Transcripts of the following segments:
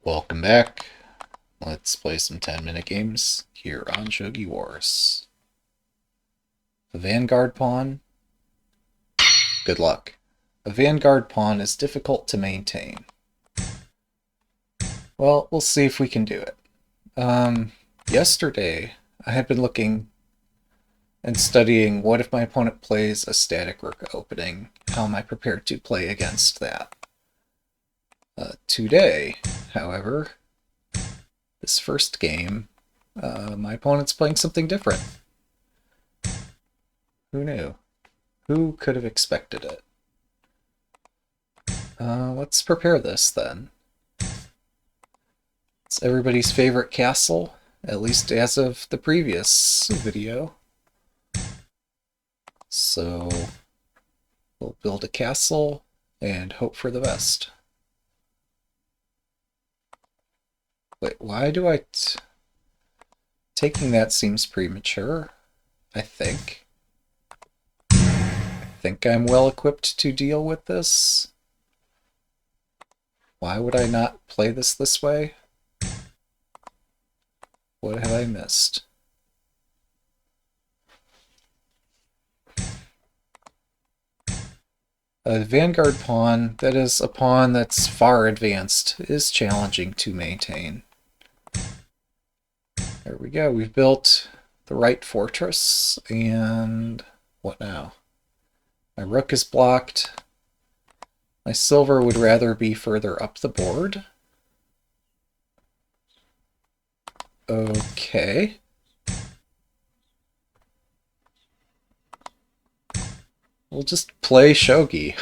Welcome back. Let's play some 10-minute games here on Shogi Wars. The Vanguard pawn. Good luck. A Vanguard pawn is difficult to maintain. Well, we'll see if we can do it. Yesterday, I had been looking and studying what if my opponent plays a static rook opening. How am I prepared to play against that? Today, however, this first game, my opponent's playing something different. Who knew? Who could have expected it? Let's prepare this then. It's everybody's favorite castle, at least as of the previous video. So we'll build a castle and hope for the best. Wait, why do I... Taking that seems premature, I think. I think I'm well equipped to deal with this. Why would I not play this way? What have I missed? A Vanguard pawn, that is a pawn that's far advanced, is challenging to maintain. There we go, we've built the right fortress, and what now? My rook is blocked. My silver would rather be further up the board. Okay. We'll just play Shogi.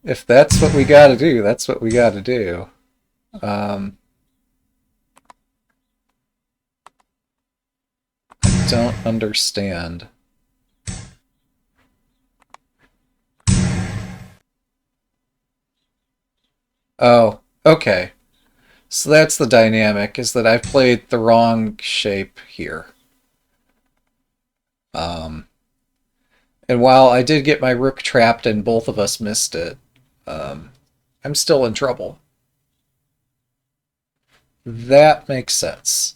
If that's what we gotta do, that's what we gotta do. I don't understand. Oh, okay. So that's the dynamic, is that I've played the wrong shape here. And while I did get my rook trapped and both of us missed it, I'm still in trouble. That makes sense.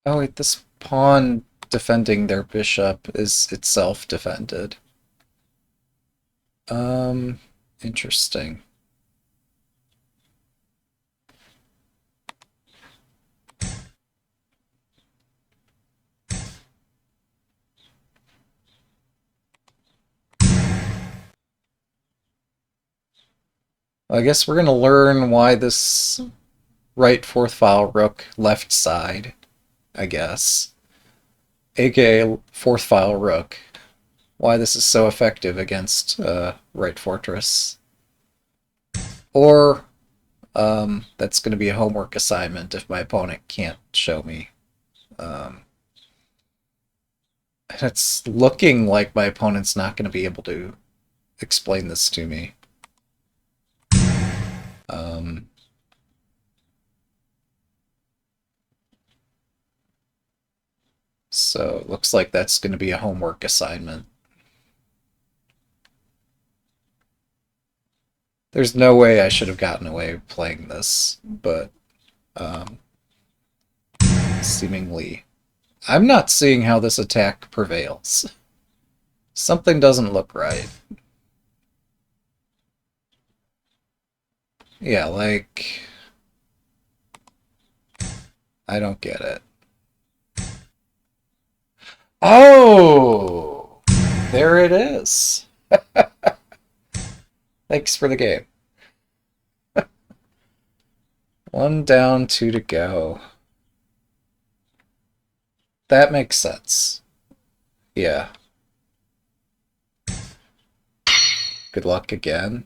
Oh wait, this pawn defending their bishop is itself defended. Interesting. I guess we're gonna learn why this right fourth file rook left side, I guess. aka fourth file rook. Why this is so effective against right fortress. Or that's going to be a homework assignment if my opponent can't show me. It's looking like my opponent's not going to be able to explain this to me. So it looks like that's going to be a homework assignment. There's no way I should have gotten away playing this, but seemingly... I'm not seeing how this attack prevails. Something doesn't look right. Yeah, like... I don't get it. Oh! There it is. Thanks for the game. One down, two to go. That makes sense. Yeah. Good luck again.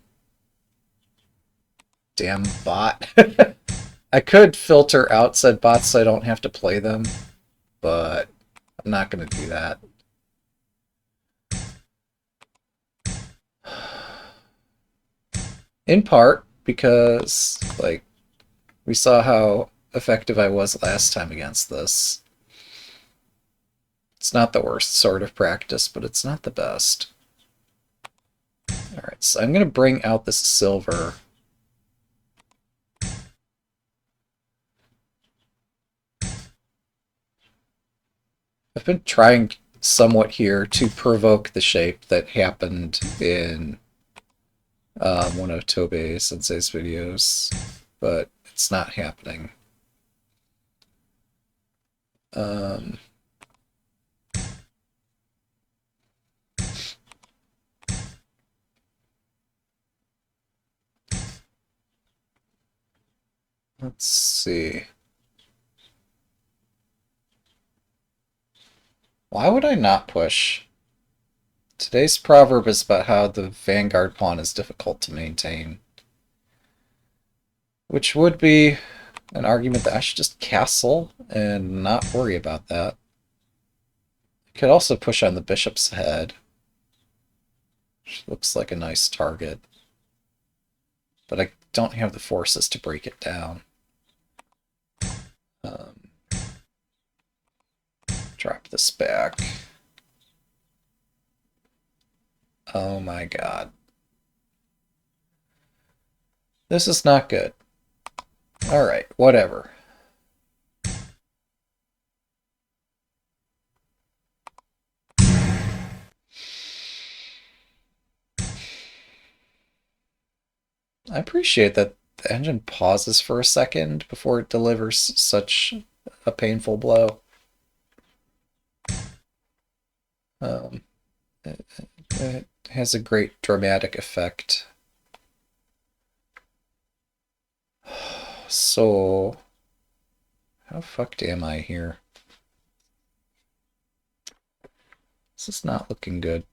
Damn bot. I could filter out said bots so I don't have to play them, but I'm not going to do that. In part because, like, we saw how effective I was last time against this. It's not the worst sort of practice, but it's not the best. Alright, so I'm going to bring out this silver. I've been trying somewhat here to provoke the shape that happened in one of Tobei Sensei's videos, but it's not happening. Let's see. Why would I not push? Today's proverb is about how the vanguard pawn is difficult to maintain. Which would be an argument that I should just castle and not worry about that. I could also push on the bishop's head, which looks like a nice target. But I don't have the forces to break it down. Drop this back. Oh my god. This is not good. Alright, whatever. I appreciate that the engine pauses for a second before it delivers such a painful blow. It has a great dramatic effect. So, how fucked am I here? This is not looking good.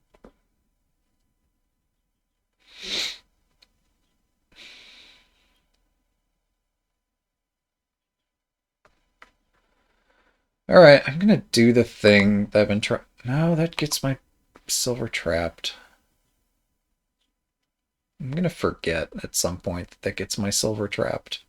Alright, I'm gonna do the thing that I've been trying. No, that gets my silver trapped. I'm gonna forget at some point that that gets my silver trapped.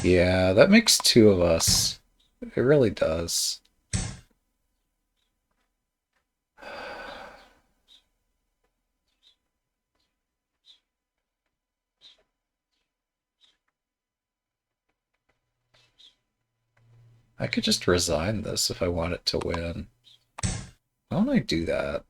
Yeah, that makes two of us. It really does. I could just resign this if I want it to win. Why don't I do that?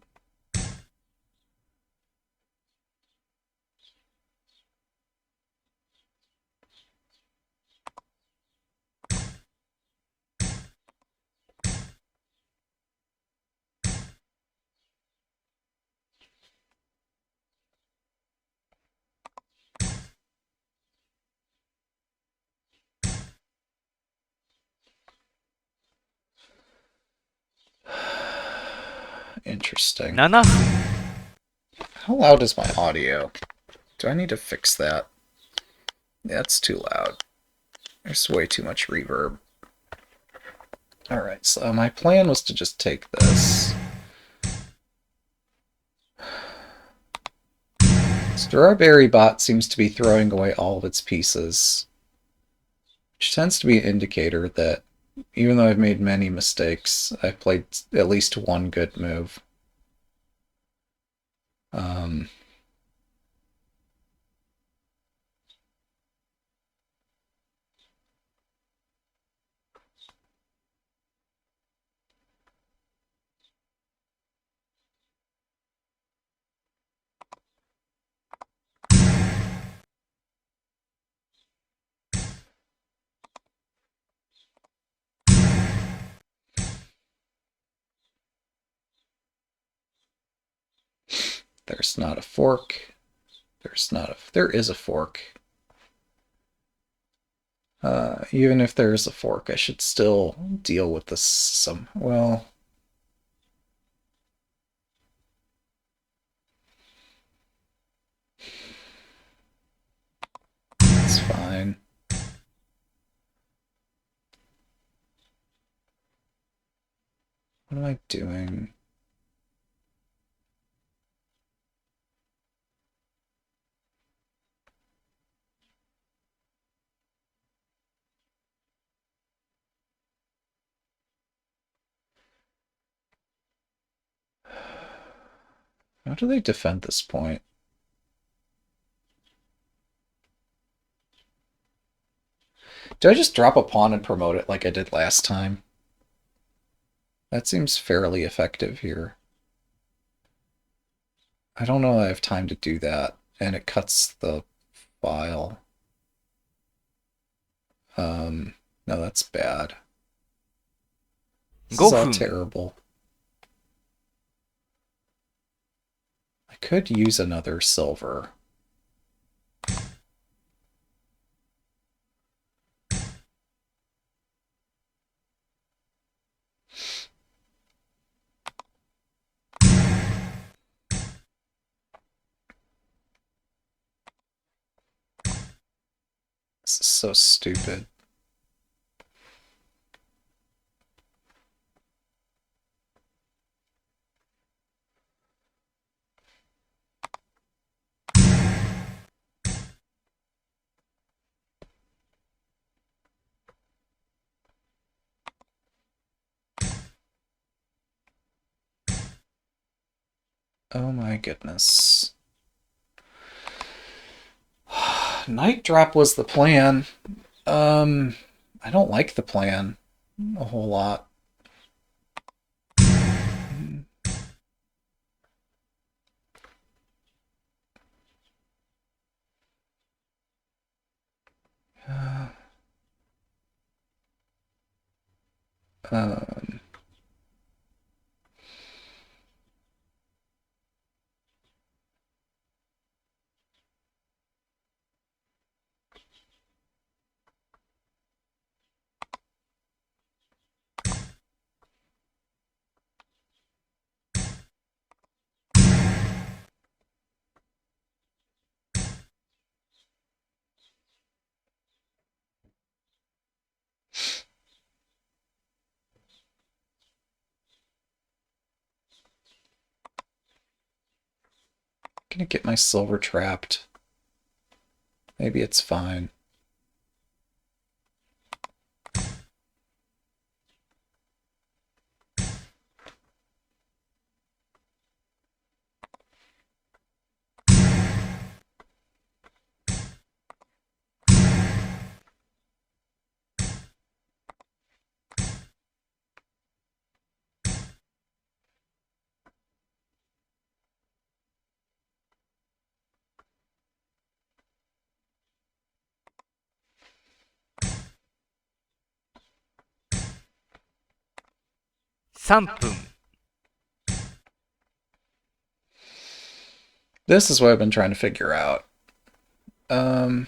Interesting. 7分 How loud is my audio? Do I need to fix that? That's too loud. There's way too much reverb. Alright, so my plan was to just take this. Strawberry Bot seems to be throwing away all of its pieces, which tends to be an indicator that even though I've made many mistakes, I've played at least one good move. There's not a fork. There is a fork. Even if there's a fork, I should still deal with this well. It's fine. What am I doing? How do they defend this point? Do I just drop a pawn and promote it like I did last time? That seems fairly effective here. I don't know I have time to do that, and it cuts the file. No, that's bad. This is all terrible. I could use another silver. This is so stupid. Oh my goodness. Night drop was the plan. I don't like the plan a whole lot. Um, gonna get my silver trapped. Maybe it's fine. This is what I've been trying to figure out. Um,2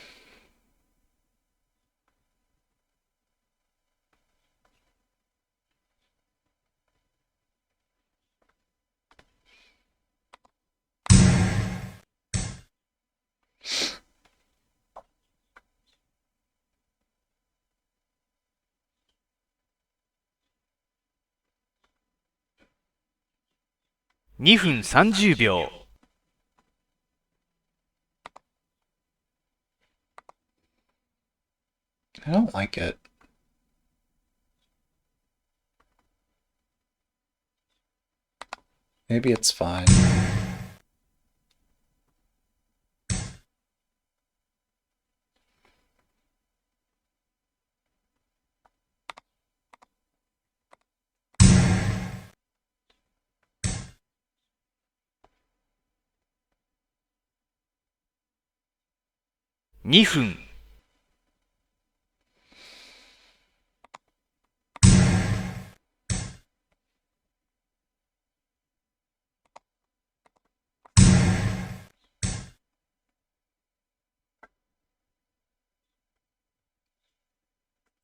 分30秒。I don't like it. Maybe it's fine.2分。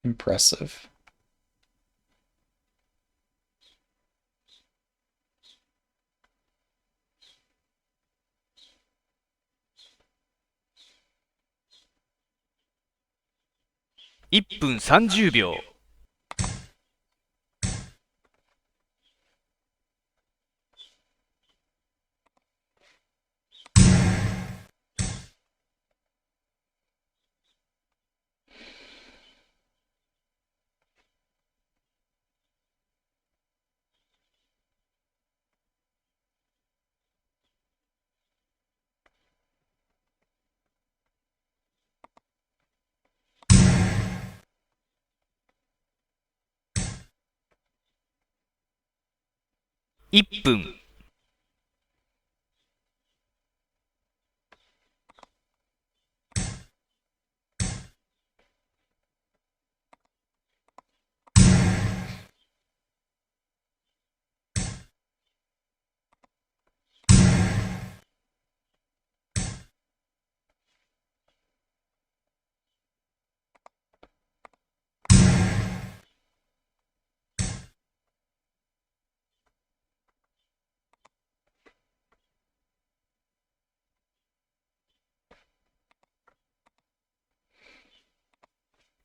Impressive.1分30秒。1分。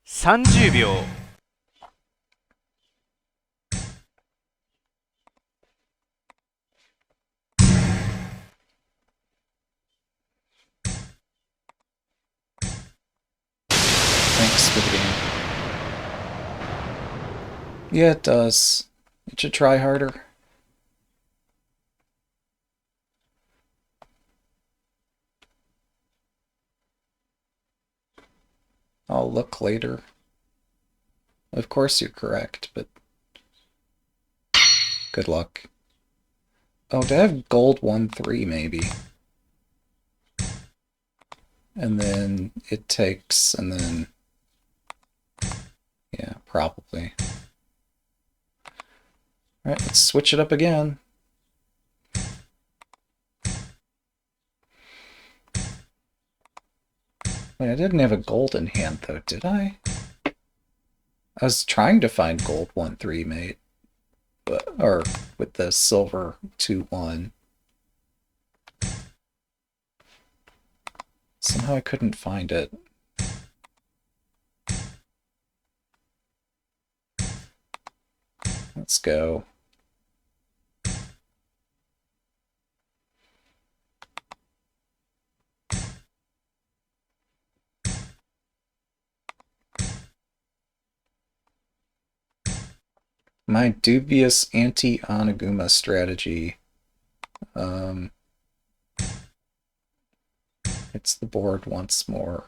30秒。Thanks for the game. Yeah, it does. It should try harder. I'll look later. Of course you're correct, but good luck. Oh, to have gold 1-3 maybe. And then it takes, and then... Yeah, probably. Alright, let's switch it up again. Wait, I didn't have a gold in hand, though, did I? I was trying to find gold 1-3 mate, but or with the silver 2-1. Somehow I couldn't find it. Let's go. My dubious anti-Oniguma strategy. Hits the board once more.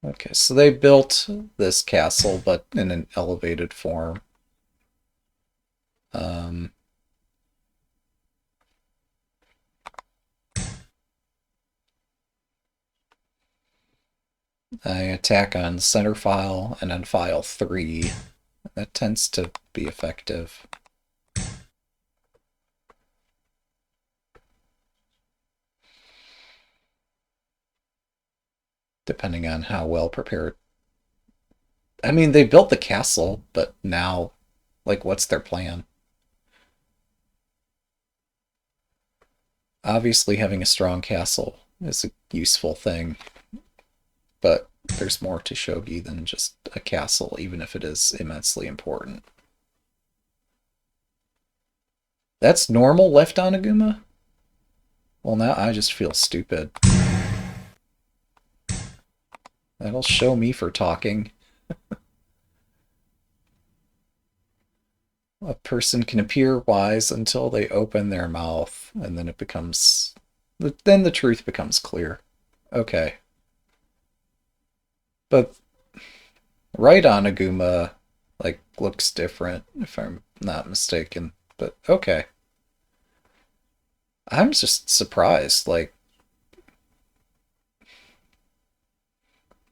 Okay, so they built this castle, but in an elevated form. I attack on center file and on file 3. That tends to be effective. Depending on how well prepared. I mean, they built the castle, but now, like, what's their plan? Obviously, having a strong castle is a useful thing, but there's more to Shogi than just a castle, even if it is immensely important. That's normal left Oniguma? Well, now I just feel stupid. That'll show me for talking. A person can appear wise until they open their mouth, and then it becomes... Then the truth becomes clear. Okay. But right Oniguma, like, looks different, if I'm not mistaken. But okay. I'm just surprised, like...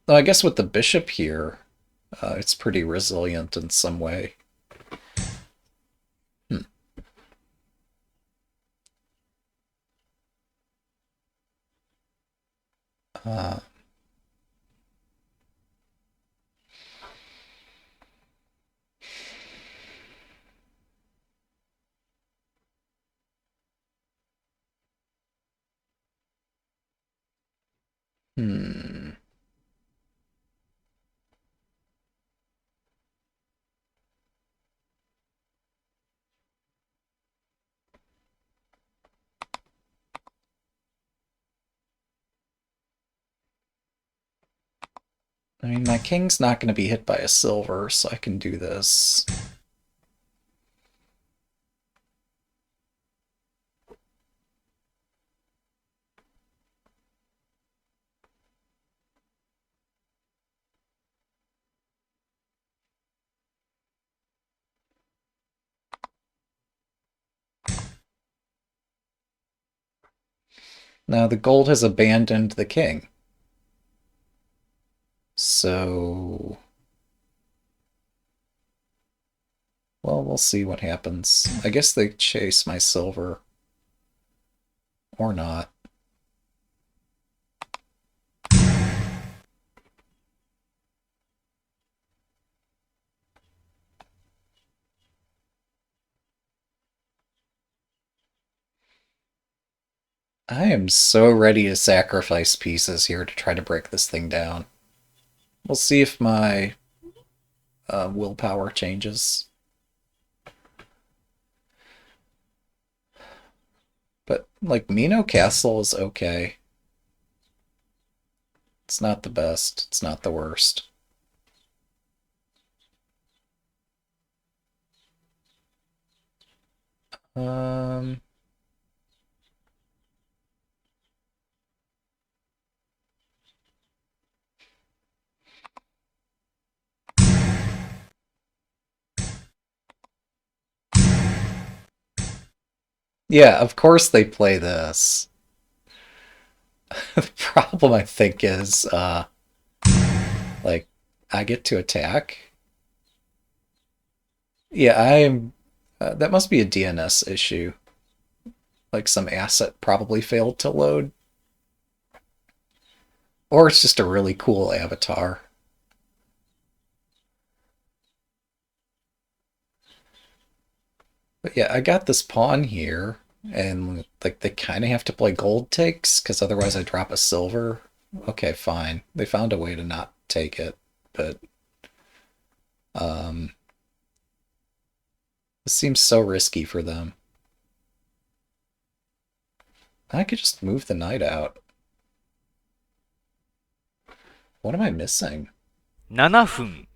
I guess with the bishop here, it's pretty resilient in some way. Uh, hmm. I mean, my king's not going to be hit by a silver, so I can do this. Now the gold has abandoned the king. So, well, we'll see what happens. I guess they chase my silver. Or not. I am so ready to sacrifice pieces here to try to break this thing down. We'll see if my willpower changes. But, like, Mino Castle is okay. It's not the best. It's not the worst. Um, yeah, of course they play this. The problem, I think, is, like, I get to attack. Yeah, I'm. That must be a DNS issue. Like, some asset probably failed to load. Or it's just a really cool avatar. But yeah, I got this pawn here, and like they kind of have to play gold takes because otherwise I drop a silver. Okay, fine. They found a way to not take it, but um, this seems so risky for them. I could just move the knight out. What am I missing? 7分、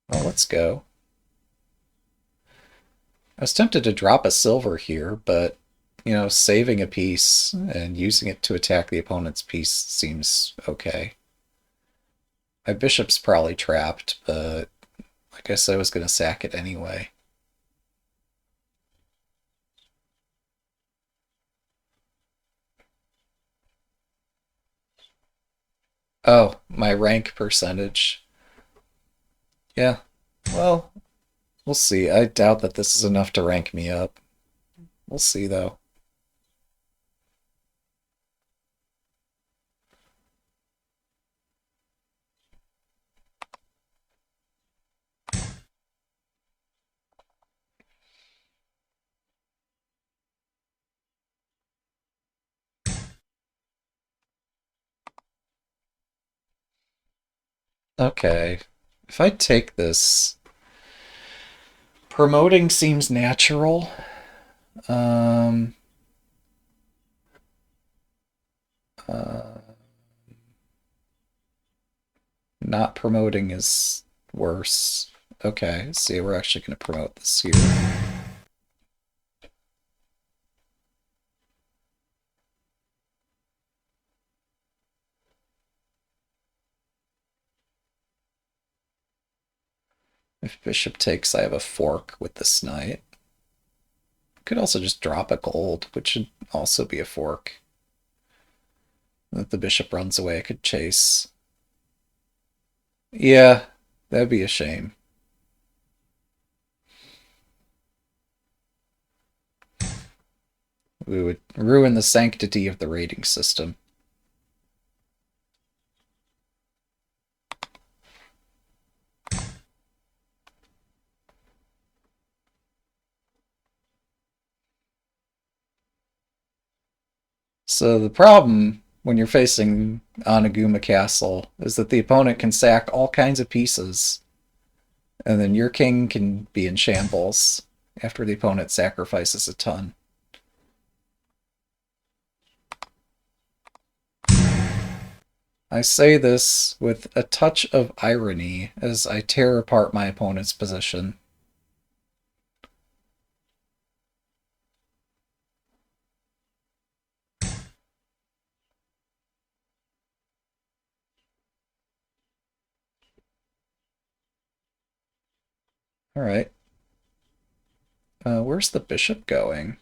Well, let's go. I was tempted to drop a silver here, but saving a piece and using it to attack the opponent's piece seems okay. My bishop's probably trapped, but I guess I was going to sack it anyway. Oh, my rank percentage. Yeah, well, we'll see. I doubt that this is enough to rank me up. We'll see, though. Okay. If I take this, promoting seems natural. Um, uh, Not promoting is worse. Okay, see, we're actually going to promote this here. If bishop takes, I have a fork with this knight. Could also just drop a gold, which should also be a fork. If the bishop runs away, I could chase. Yeah, that'd be a shame. We would ruin the sanctity of the rating system. So the problem when you're facing Oniguma Castle is that the opponent can sack all kinds of pieces, and then your king can be in shambles after the opponent sacrifices a ton. I say this with a touch of irony as I tear apart my opponent's position. Alright. Where's the bishop going?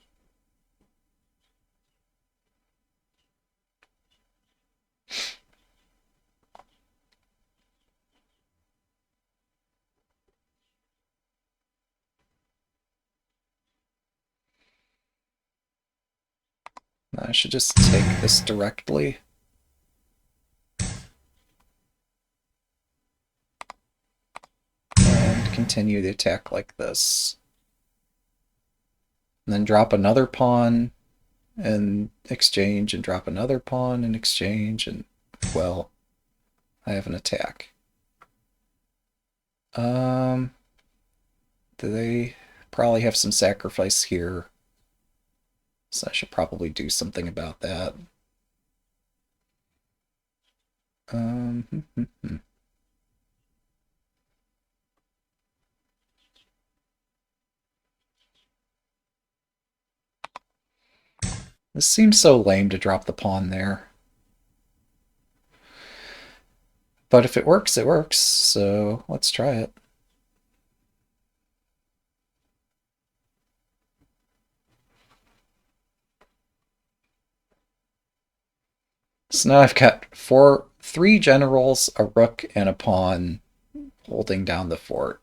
I should just take this directly. And continue the attack like this. And then drop another pawn and exchange, and drop another pawn and exchange, and, well, I have an attack. Do they probably have some sacrifice here? So I should probably do something about that. This seems so lame to drop the pawn there. But if it works, it works, so let's try it. So now I've got three generals, a rook, and a pawn holding down the fort.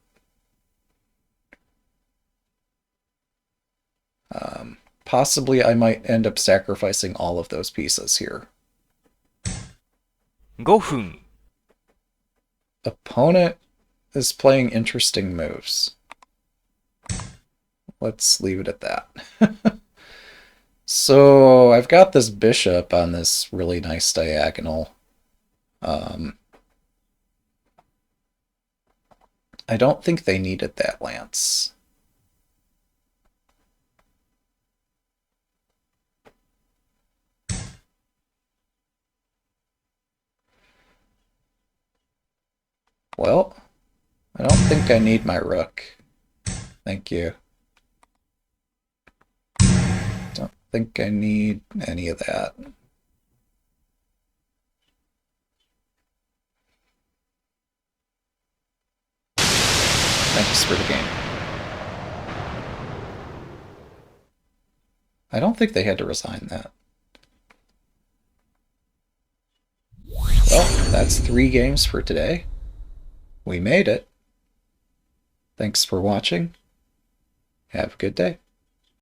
Possibly I might end up sacrificing all of those pieces here. 5分 Opponent is playing interesting moves. Let's leave it at that. So I've got this bishop on this really nice diagonal. I don't think they needed that lance. Well, I don't think I need my rook. Thank you. Don't think I need any of that. Thanks for the game. I don't think they had to resign that. Well, that's 3 games for today. We made it. Thanks for watching. Have a good day.